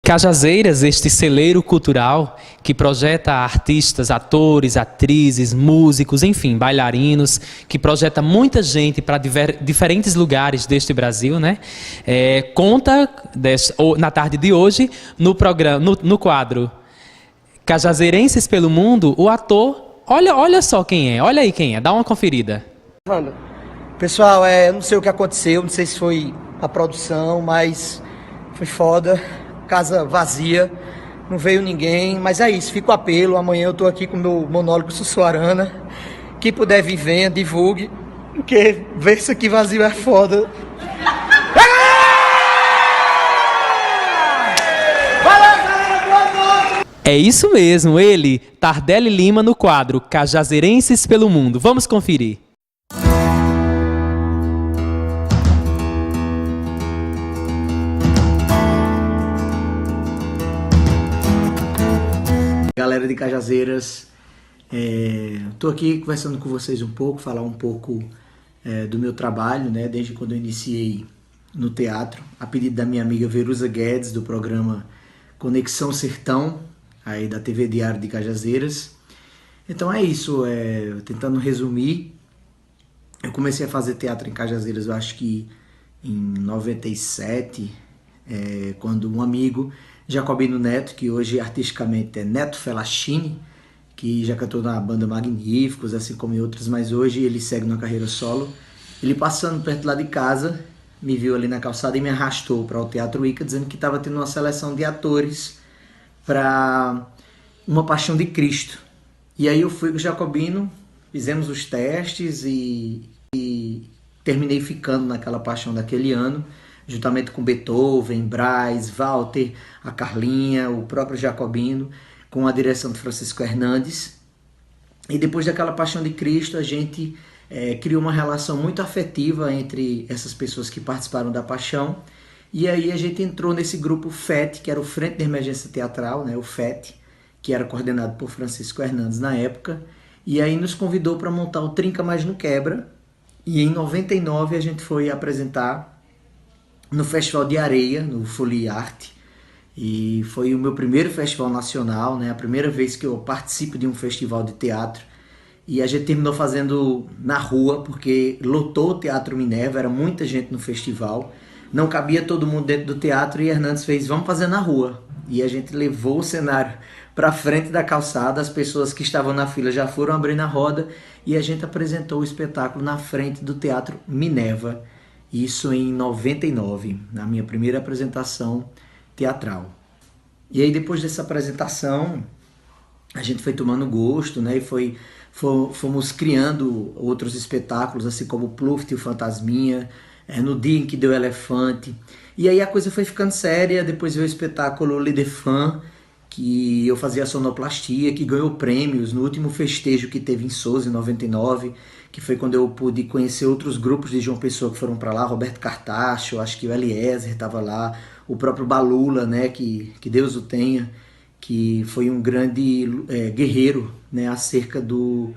Cajazeiras, este celeiro cultural que projeta artistas, atores, atrizes, músicos, enfim, bailarinos, que projeta muita gente para diferentes lugares deste Brasil, né? Conta na tarde de hoje no programa, no quadro Cajazeirenses pelo Mundo, o ator, olha só quem é, olha aí quem é, dá uma conferida. Pessoal, eu não sei o que aconteceu, não sei se foi a produção, mas foi foda. Casa vazia, não veio ninguém, mas é isso, fica o apelo. Amanhã eu tô aqui com o meu monólogo Sussuarana. Quem puder vir, venha, divulgue, porque ver isso aqui vazio é foda. É isso mesmo, ele, Tardelli Lima, no quadro Cajazeirenses pelo Mundo. Vamos conferir. Galera de Cajazeiras, estou aqui conversando com vocês um pouco, falar um pouco do meu trabalho, né, desde quando eu iniciei no teatro, a pedido da minha amiga Verusa Guedes, do programa Conexão Sertão, aí da TV Diário de Cajazeiras. Então é isso, tentando resumir, eu comecei a fazer teatro em Cajazeiras, eu acho que em 97, quando um amigo, Jacobino Neto, que hoje artisticamente é Neto Felachini, que já cantou na banda Magníficos, assim como em outras, mas hoje ele segue na carreira solo. Ele passando perto lá de casa, me viu ali na calçada e me arrastou para o Teatro Ica, dizendo que estava tendo uma seleção de atores para Uma Paixão de Cristo. E aí eu fui com o Jacobino, fizemos os testes e terminei ficando naquela paixão daquele ano, juntamente com Beethoven, Brás, Walter, a Carlinha, o próprio Jacobino, com a direção de Francisco Hernandes. E depois daquela Paixão de Cristo, a gente criou uma relação muito afetiva entre essas pessoas que participaram da Paixão. E aí a gente entrou nesse grupo FET, que era o Frente de Emergência Teatral, né, o FET, que era coordenado por Francisco Hernandes na época. E aí nos convidou para montar o Trinca Mais No Quebra. E em 99 a gente foi apresentar no Festival de Areia, no Folie Arte, e foi o meu primeiro festival nacional, né? A primeira vez que eu participo de um festival de teatro, e a gente terminou fazendo na rua, porque lotou o Teatro Minerva, era muita gente no festival, não cabia todo mundo dentro do teatro, e Hernandes fez, vamos fazer na rua, e a gente levou o cenário para frente da calçada, as pessoas que estavam na fila já foram abrindo a roda, e a gente apresentou o espetáculo na frente do Teatro Minerva. Isso em 99, na minha primeira apresentação teatral. E aí depois dessa apresentação, a gente foi tomando gosto, né? E fomos criando outros espetáculos, assim como o Pluft e o Fantasminha, No Dia em que Deu Elefante. E aí a coisa foi ficando séria, depois veio o espetáculo Le Defan, que eu fazia sonoplastia, que ganhou prêmios no último festejo que teve em Sousa, em 99, que foi quando eu pude conhecer outros grupos de João Pessoa que foram para lá, Roberto Cartacho, acho que o Eliezer estava lá, o próprio Balula, né, que Deus o tenha, que foi um grande guerreiro, né, acerca do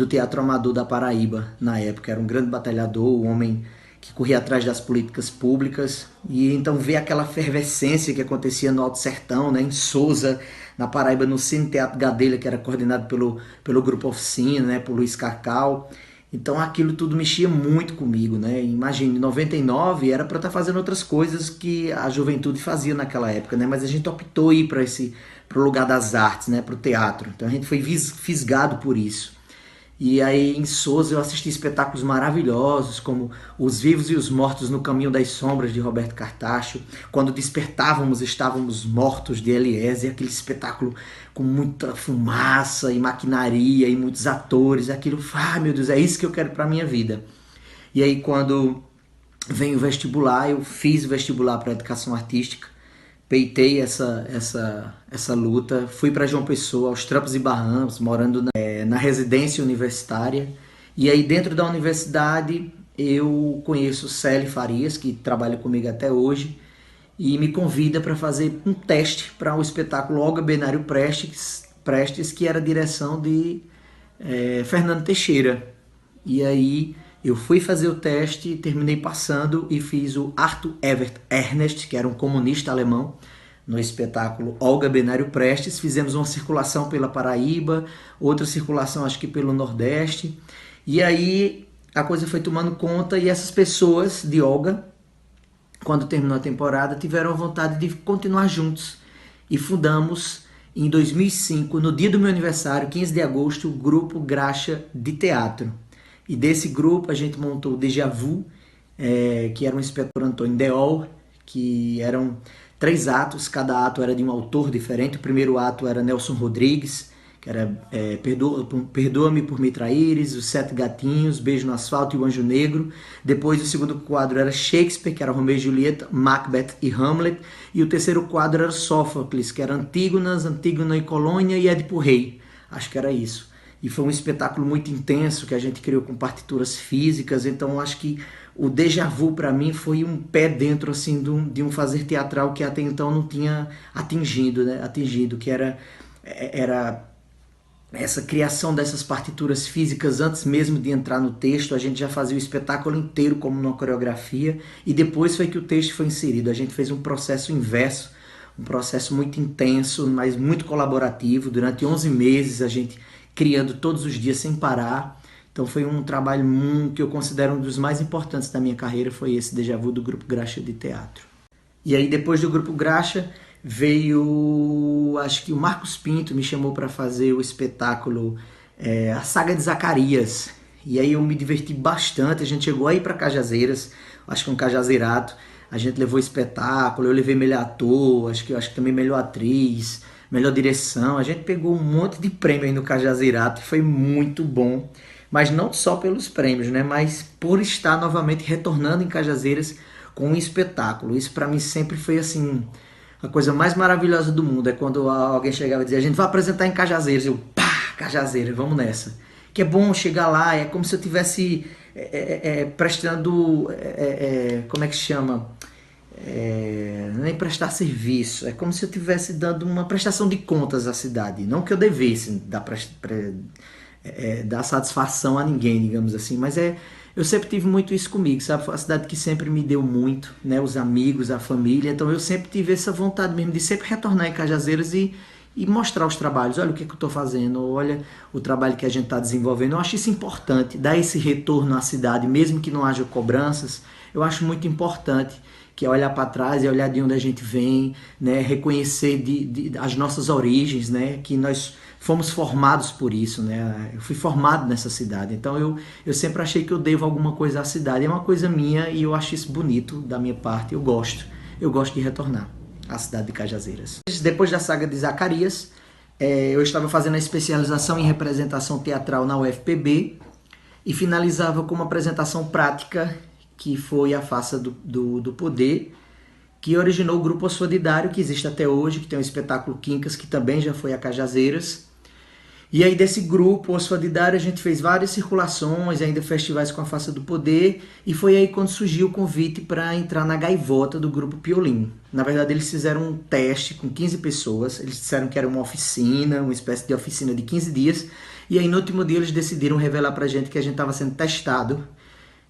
teatro amador da Paraíba na época. Era um grande batalhador, um homem que corria atrás das políticas públicas, e então ver aquela efervescência que acontecia no Alto Sertão, né, em Sousa, na Paraíba, no Cine Teatro Gadelha, que era coordenado pelo Grupo Oficina, né, por Luiz Cacau. Então aquilo tudo mexia muito comigo, né? Imagine, em 99 era para eu estar fazendo outras coisas que a juventude fazia naquela época, né? Mas a gente optou ir para o lugar das artes, né? Para o teatro. Então a gente foi fisgado por isso. E aí em Sousa eu assisti espetáculos maravilhosos, como Os Vivos e os Mortos no Caminho das Sombras, de Roberto Cartacho, Quando Despertávamos Estávamos Mortos, de Eliezer, aquele espetáculo com muita fumaça e maquinaria e muitos atores, aquilo, meu Deus, é isso que eu quero para minha vida. E aí quando vem o vestibular, eu fiz o vestibular para educação artística, peitei essa luta, fui para João Pessoa, aos trampos e barrancos, morando na residência universitária. E aí dentro da universidade eu conheço Célia Farias, que trabalha comigo até hoje, e me convida para fazer um teste para o espetáculo Olga Benário Prestes, que era a direção de Fernando Teixeira. E aí eu fui fazer o teste, terminei passando e fiz o Arthur Evert Ernest, que era um comunista alemão, no espetáculo Olga Benário Prestes. Fizemos uma circulação pela Paraíba, outra circulação acho que pelo Nordeste. E aí a coisa foi tomando conta e essas pessoas de Olga, quando terminou a temporada, tiveram vontade de continuar juntos. E fundamos em 2005, no dia do meu aniversário, 15 de agosto, o Grupo Graxa de Teatro. E desse grupo a gente montou o Déjà Vu, que era um espetáculo Antônio Deol, que eram 3 atos, cada ato era de um autor diferente. O primeiro ato era Nelson Rodrigues, que era Perdoa-me por me traíres, Os 7 Gatinhos, Beijo no Asfalto e O Anjo Negro. Depois o segundo quadro era Shakespeare, que era Romeu e Julieta, Macbeth e Hamlet. E o terceiro quadro era Sófocles, que era Antígona e Colônia e Édipo Rei. Acho que era isso. E foi um espetáculo muito intenso que a gente criou com partituras físicas. Então acho que o Déjà Vu para mim foi um pé dentro assim de um fazer teatral que até então não tinha atingido, que era essa criação dessas partituras físicas. Antes mesmo de entrar no texto, a gente já fazia o espetáculo inteiro como numa coreografia, e depois foi que o texto foi inserido. A gente fez um processo inverso, um processo muito intenso, mas muito colaborativo. Durante 11 meses a gente criando todos os dias sem parar. Então foi um trabalho que eu considero um dos mais importantes da minha carreira, foi esse Déjà Vu do Grupo Graxa de Teatro. E aí depois do Grupo Graxa veio, acho que o Marcos Pinto me chamou para fazer o espetáculo A Saga de Zacarias. E aí eu me diverti bastante. A gente chegou aí para Cajazeiras, acho que um cajazeirato. A gente levou espetáculo, eu levei melhor ator, acho que também melhor atriz, melhor direção. A gente pegou um monte de prêmio aí no cajazeirato e foi muito bom. Mas não só pelos prêmios, né? Mas por estar novamente retornando em Cajazeiras com um espetáculo. Isso para mim sempre foi assim, a coisa mais maravilhosa do mundo. É quando alguém chegava e dizia: a gente vai apresentar em Cajazeiras. Eu, pá, Cajazeiras, vamos nessa. Que é bom chegar lá, é como se eu tivesse prestando, como é que chama? Nem prestar serviço. É como se eu estivesse dando uma prestação de contas à cidade. Não que eu devesse dar satisfação a ninguém, digamos assim, mas eu sempre tive muito isso comigo, sabe? Foi uma cidade que sempre me deu muito, né? Os amigos, a família, então eu sempre tive essa vontade mesmo de sempre retornar em Cajazeiras e mostrar os trabalhos. Olha o que eu estou fazendo, olha o trabalho que a gente está desenvolvendo. Eu acho isso importante, dar esse retorno à cidade, mesmo que não haja cobranças. Eu acho muito importante, que é olhar para trás e olhar de onde a gente vem, né? Reconhecer as nossas origens, né? Que nós fomos formados por isso, né? Eu fui formado nessa cidade, então eu sempre achei que eu devo alguma coisa à cidade. É uma coisa minha e eu acho isso bonito da minha parte. Eu gosto de retornar à cidade de Cajazeiras. Depois da Saga de Zacarias, eu estava fazendo a especialização em representação teatral na UFPB e finalizava com uma apresentação prática, que foi A Farsa do Poder, que originou o Grupo Osfodidário, que existe até hoje, que tem o espetáculo Quincas, que também já foi a Cajazeiras. E aí desse grupo Osfodidário a gente fez várias circulações, ainda festivais com A Farsa do Poder, e foi aí quando surgiu o convite para entrar na Gaivota do Grupo Piolim. Na verdade eles fizeram um teste com 15 pessoas, eles disseram que era uma oficina, uma espécie de oficina de 15 dias, e aí no último dia eles decidiram revelar pra gente que a gente estava sendo testado,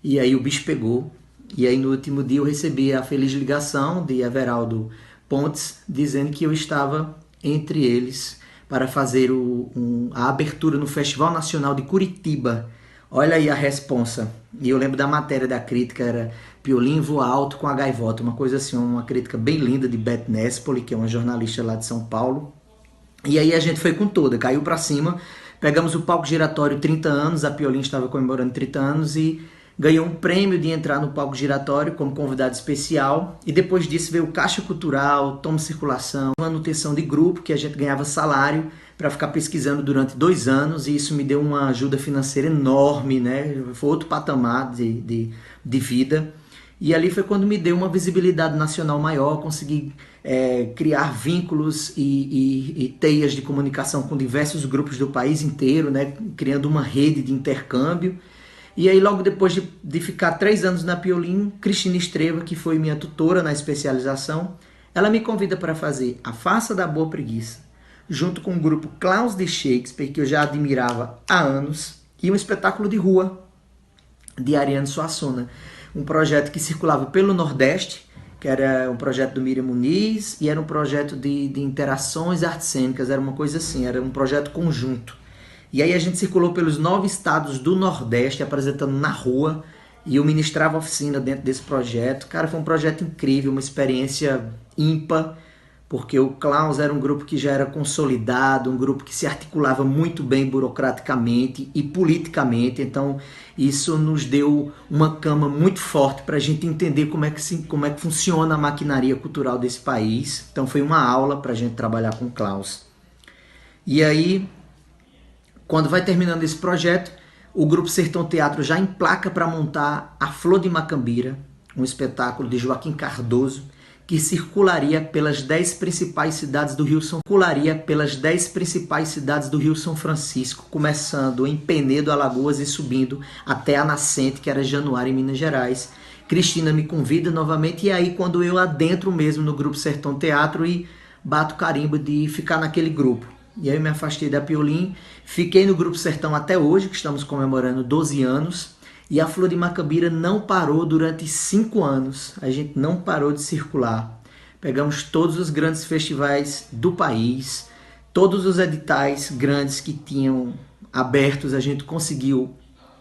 e aí o bicho pegou. E aí no último dia eu recebi a feliz ligação de Everaldo Pontes, dizendo que eu estava entre eles para fazer a abertura no Festival Nacional de Curitiba. Olha aí a responsa. E eu lembro da matéria da crítica, era Piolim voa alto com a gaivota, uma coisa assim, uma crítica bem linda de Beth Nespoli, que é uma jornalista lá de São Paulo. E aí a gente foi com toda, caiu para cima, pegamos o palco giratório 30 anos, a Piolim estava comemorando 30 anos e ganhou um prêmio de entrar no palco giratório como convidado especial. E depois disso veio o Caixa Cultural, Toma Circulação, manutenção de grupo, que a gente ganhava salário para ficar pesquisando durante 2 anos, e isso me deu uma ajuda financeira enorme, né? Foi outro patamar de vida. E ali foi quando me deu uma visibilidade nacional maior, consegui criar vínculos e teias de comunicação com diversos grupos do país inteiro, né? Criando uma rede de intercâmbio. E aí logo depois de ficar 3 anos na Piolim, Cristina Estreva, que foi minha tutora na especialização, ela me convida para fazer A Farsa da Boa Preguiça, junto com o grupo Clowns de Shakespeare, que eu já admirava há anos, e um espetáculo de rua de Ariano Suassuna, um projeto que circulava pelo Nordeste, que era um projeto do Miriam Muniz e era um projeto de interações artes cênicas, era uma coisa assim, era um projeto conjunto. E aí a gente circulou pelos 9 estados do Nordeste, apresentando na rua, e eu ministrava oficina dentro desse projeto. Cara, foi um projeto incrível, uma experiência ímpar, porque o Klaus era um grupo que já era consolidado, um grupo que se articulava muito bem burocraticamente e politicamente, então isso nos deu uma cama muito forte para a gente entender como é que funciona a maquinaria cultural desse país. Então foi uma aula para a gente trabalhar com o Klaus. E aí, quando vai terminando esse projeto, o Grupo Sertão Teatro já emplaca para montar A Flor de Macambira, um espetáculo de Joaquim Cardoso, que circularia pelas 10 principais cidades do Rio São Francisco, começando em Penedo, Alagoas e subindo até a nascente, que era Januário, em Minas Gerais. Cristina me convida novamente, e aí quando eu adentro mesmo no Grupo Sertão Teatro e bato carimbo de ficar naquele grupo. E aí eu me afastei da Piolim, fiquei no Grupo Sertão até hoje, que estamos comemorando 12 anos, e a Flor de Macambira não parou durante 5 anos. A gente não parou de circular. Pegamos todos os grandes festivais do país, todos os editais grandes que tinham abertos, a gente conseguiu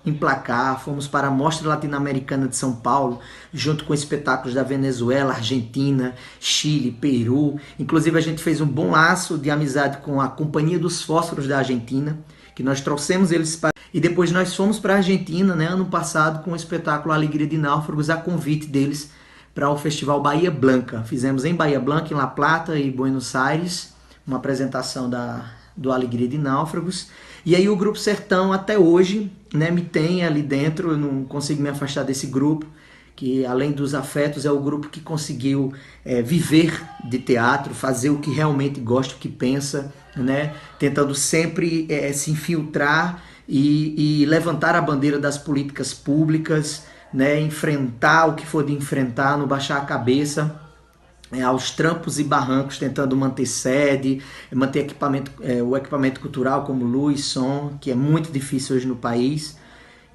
emplacar. Fomos para a Mostra Latino-Americana de São Paulo, junto com espetáculos da Venezuela, Argentina, Chile, Peru. Inclusive a gente fez um bom laço de amizade com a Companhia dos Fósforos da Argentina, que nós trouxemos eles para... E depois nós fomos para a Argentina, né, ano passado, com o espetáculo Alegria de Náufragos, a convite deles para o Festival Bahia Blanca. Fizemos em Bahia Blanca, em La Plata e Buenos Aires, uma apresentação do Alegria de Náufragos. E aí o Grupo Sertão até hoje, né, me tem ali dentro, eu não consigo me afastar desse grupo, que além dos afetos é o grupo que conseguiu viver de teatro, fazer o que realmente gosta, o que pensa, né, tentando sempre se infiltrar e levantar a bandeira das políticas públicas, né, enfrentar o que for de enfrentar, não baixar a cabeça aos trampos e barrancos, tentando manter sede, manter o equipamento cultural como luz, som, que é muito difícil hoje no país.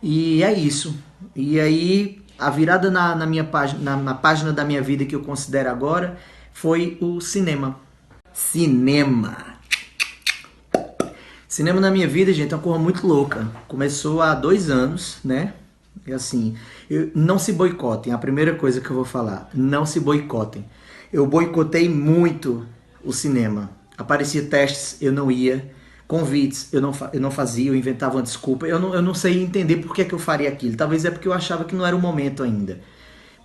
E é isso. E aí a virada na página da minha vida que eu considero agora foi o cinema. Cinema na minha vida, gente, é uma coisa muito louca. Começou há 2 anos, né? E assim, não se boicotem, a primeira coisa que eu vou falar, não se boicotem. Eu boicotei muito o cinema. Aparecia testes, eu não ia. Convites, eu não fazia, eu inventava uma desculpa. Eu não sei entender por que eu faria aquilo. Talvez é porque eu achava que não era o momento ainda.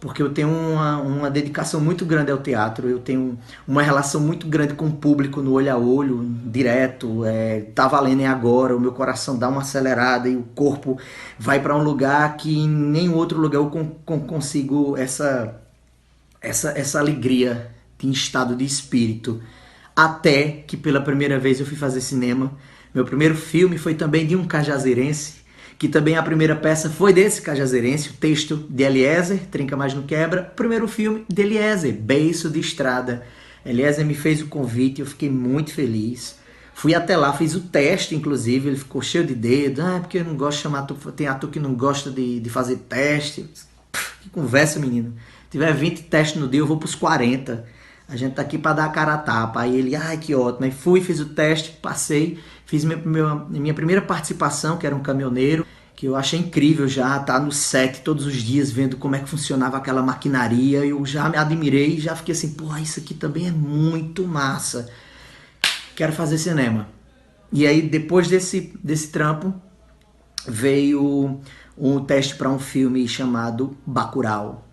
Porque eu tenho uma dedicação muito grande ao teatro, eu tenho uma relação muito grande com o público, no olho a olho, direto, tá valendo agora, o meu coração dá uma acelerada e o corpo vai para um lugar que em nenhum outro lugar eu consigo essa alegria em estado de espírito. Até que pela primeira vez eu fui fazer cinema. Meu primeiro filme foi também de um cajazeirense, que também a primeira peça foi desse cajazeirense, o texto de Eliezer, Trinca Mais Não Quebra. O primeiro filme de Eliezer, Beiço de Estrada. Eliezer me fez o convite, eu fiquei muito feliz. Fui até lá, fiz o teste, inclusive, ele ficou cheio de dedo. Porque eu não gosto de chamar ator, tem ator que não gosta de fazer teste. Que conversa, menino. Se tiver 20 testes no dia, eu vou pros 40. A gente tá aqui para dar a cara a tapa. Aí ele, que ótimo. Aí fui, fiz o teste, passei, fiz minha primeira participação, que era um caminhoneiro, que eu achei incrível já estar no set todos os dias, vendo como é que funcionava aquela maquinaria. Eu já me admirei e já fiquei assim, isso aqui também é muito massa. Quero fazer cinema. E aí, depois desse trampo, veio um teste para um filme chamado Bacurau,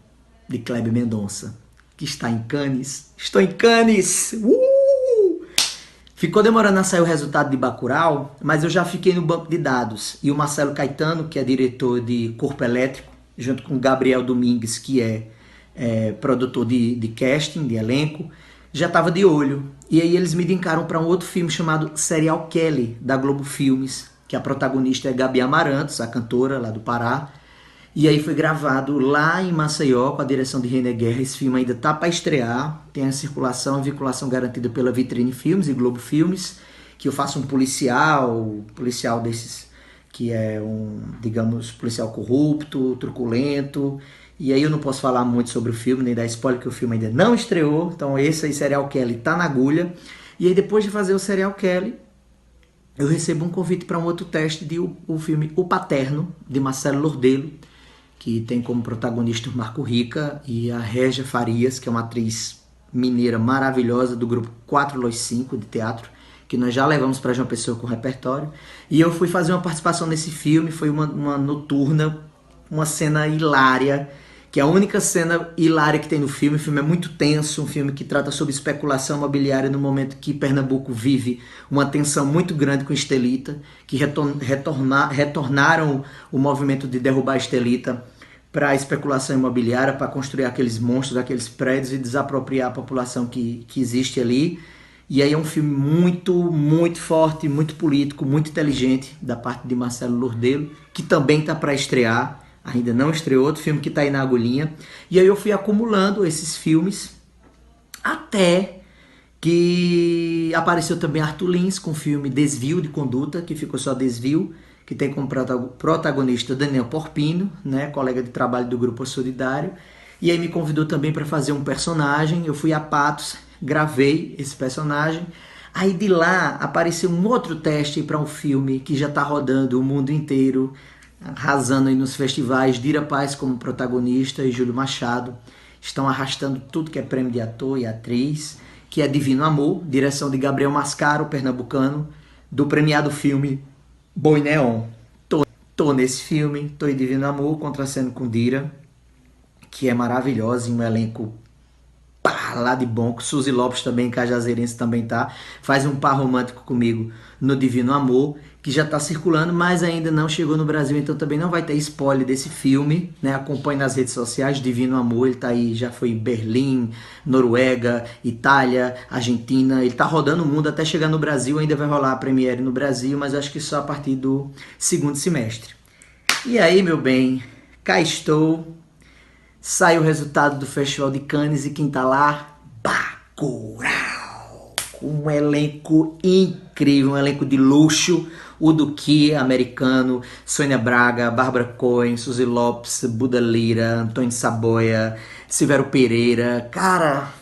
de Kleber Mendonça, que está em Cannes. Estou em Cannes! Ficou demorando a sair o resultado de Bacurau, mas eu já fiquei no banco de dados. E o Marcelo Caetano, que é diretor de Corpo Elétrico, junto com o Gabriel Domingues, que é produtor de casting, de elenco, já estava de olho. E aí eles me indicaram para um outro filme chamado Serial Kelly, da Globo Filmes, que a protagonista é Gabi Amarantos, a cantora lá do Pará. E aí foi gravado lá em Maceió, com a direção de René Guerra. Esse filme ainda tá para estrear, tem a circulação e vinculação garantida pela Vitrine Filmes e Globo Filmes, que eu faço um policial desses que é policial corrupto, truculento, E aí eu não posso falar muito sobre o filme, nem dar spoiler, que o filme ainda não estreou. Então esse aí, Serial Kelly, tá na agulha. E aí depois de fazer o Serial Kelly, eu recebo um convite para um outro teste de o filme O Paterno, de Marcelo Lordelo, que tem como protagonista o Marco Rica e a Régia Farias, que é uma atriz mineira maravilhosa do grupo 4x5 de teatro, que nós já levamos para João Pessoa com repertório. E eu fui fazer uma participação nesse filme, foi uma noturna, uma cena hilária, que é a única cena hilária que tem no filme. O filme é muito tenso, um filme que trata sobre especulação imobiliária no momento que Pernambuco vive uma tensão muito grande com Estelita, que retornaram o movimento de derrubar a Estelita para a especulação imobiliária, para construir aqueles monstros, aqueles prédios e desapropriar a população que existe ali. E aí é um filme muito forte, muito político, muito inteligente, da parte de Marcelo Lordelo, que também está para estrear. Ainda não estreou, outro filme que está aí na agulhinha. E aí eu fui acumulando esses filmes até que apareceu também Arthur Lins com o filme Desvio de Conduta, que ficou só Desvio, que tem como protagonista Daniel Porpino, né, colega de trabalho do Grupo Solidário. E aí me convidou também para fazer um personagem. Eu fui a Patos, gravei esse personagem. Aí de lá apareceu um outro teste para um filme que já está rodando o mundo inteiro, arrasando aí nos festivais. Dira Paz como protagonista e Júlio Machado estão arrastando tudo que é prêmio de ator e atriz, que é Divino Amor, direção de Gabriel Mascaro, pernambucano, do premiado filme Boi Neon. Tô nesse filme, tô em Divino Amor, contracendo com Dira, que é maravilhosa, em um elenco lá de bom. Suzy Lopes também, cajazeirense, também tá. Faz um par romântico comigo no Divino Amor, que já tá circulando, mas ainda não chegou no Brasil, então também não vai ter spoiler desse filme, né? Acompanhe nas redes sociais, Divino Amor, ele tá aí, já foi em Berlim, Noruega, Itália, Argentina, ele tá rodando o mundo até chegar no Brasil. Ainda vai rolar a premiere no Brasil, mas acho que só a partir do segundo semestre. E aí, meu bem, cá estou. Sai o resultado do Festival de Cannes e quem tá lá? Bacurau! Um elenco incrível, um elenco de luxo. O Duque, americano, Sônia Braga, Bárbara Cohen, Suzy Lopes, Buda Lira, Antônio Saboia, Silvério Pereira. Cara,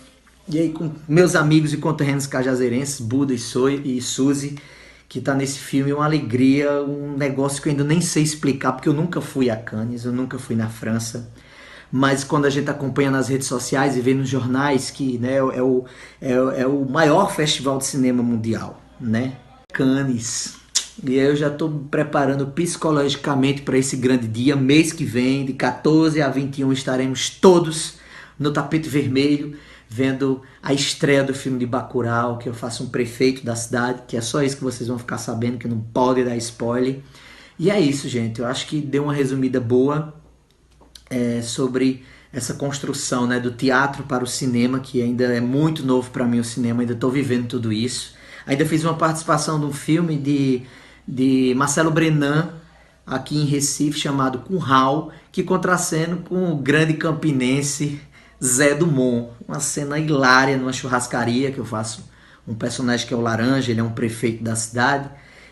e aí com meus amigos e conterrâneos cajazeirenses, Buda e Suzy, que tá nesse filme, uma alegria, um negócio que eu ainda nem sei explicar, porque eu nunca fui a Cannes, eu nunca fui na França. Mas quando a gente acompanha nas redes sociais e vê nos jornais que, né, é o maior festival de cinema mundial, né? Cannes. E eu já estou preparando psicologicamente para esse grande dia. Mês que vem, de 14 a 21, estaremos todos no tapete vermelho, vendo a estreia do filme de Bacurau, que eu faço um prefeito da cidade, que é só isso que vocês vão ficar sabendo, que não pode dar spoiler. E é isso, gente. Eu acho que deu uma resumida boa sobre essa construção, né, do teatro para o cinema, que ainda é muito novo para mim o cinema, ainda estou vivendo tudo isso. Ainda fiz uma participação de um filme de Marcelo Brenan, aqui em Recife, chamado Curral, que contraceno com o grande campinense Zé Dumont. Uma cena hilária numa churrascaria, que eu faço um personagem que é o Laranja, ele é um prefeito da cidade.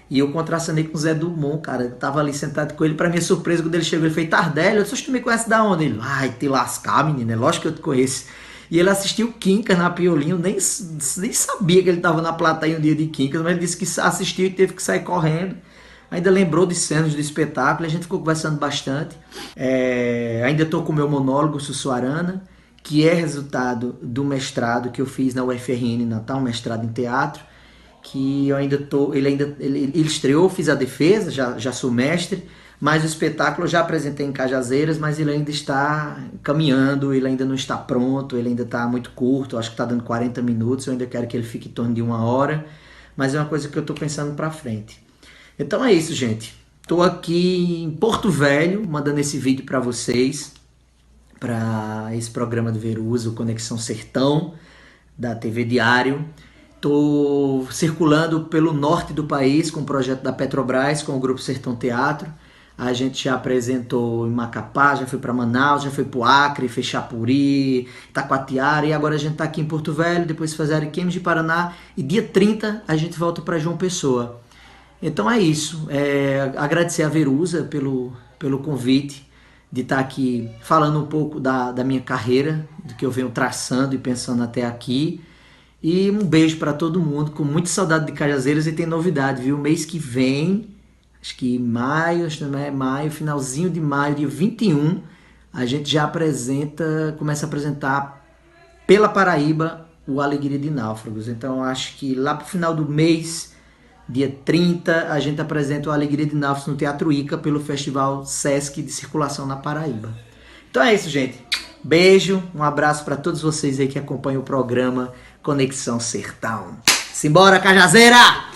E eu contracenei com o Zé Dumont, cara. Eu tava ali sentado com ele, pra minha surpresa, quando ele chegou, ele fez: Tardelli, eu disse: tu me conhece da onde? Ele: ai, te lascar, menino, é lógico que eu te conheço. E ele assistiu Quincas na Piolinho, nem sabia que ele tava na plateia um dia de Quincas, mas ele disse que assistiu e teve que sair correndo. Ainda lembrou de cenas do espetáculo, a gente ficou conversando bastante. Ainda tô com o meu monólogo Sussuarana, que é resultado do mestrado que eu fiz na UFRN Natal, um mestrado em teatro, que eu ainda tô, ele estreou, fiz a defesa, já sou mestre, mas o espetáculo eu já apresentei em Cajazeiras, mas ele ainda está caminhando, ele ainda não está pronto, ele ainda está muito curto, eu acho que está dando 40 minutos, eu ainda quero que ele fique em torno de 1 hora, mas é uma coisa que eu estou pensando para frente. Então é isso, gente. Estou aqui em Porto Velho, mandando esse vídeo para vocês, para esse programa do Veruso, Conexão Sertão, da TV Diário. Estou circulando pelo norte do país com o projeto da Petrobras, com o Grupo Sertão Teatro. A gente já apresentou em Macapá, já foi para Manaus, já foi para o Acre, fez Chapuri, Taquatiara, e agora a gente está aqui em Porto Velho, depois faz Ariquemes de Paraná, e dia 30 a gente volta para João Pessoa. Então é isso. Agradecer a Verusa pelo convite de estar aqui falando um pouco da minha carreira, do que eu venho traçando e pensando até aqui. E um beijo para todo mundo, com muita saudade de Cajazeiras, e tem novidade, viu? Mês que vem, acho que maio, finalzinho de maio, dia 21, a gente já começa a apresentar pela Paraíba o Alegria de Náufragos. Então acho que lá pro final do mês, dia 30, a gente apresenta o Alegria de Náufragos no Teatro Ica pelo Festival Sesc de Circulação na Paraíba. Então é isso, gente. Beijo, um abraço para todos vocês aí que acompanham o programa Conexão Sertão. Simbora, Cajazeira!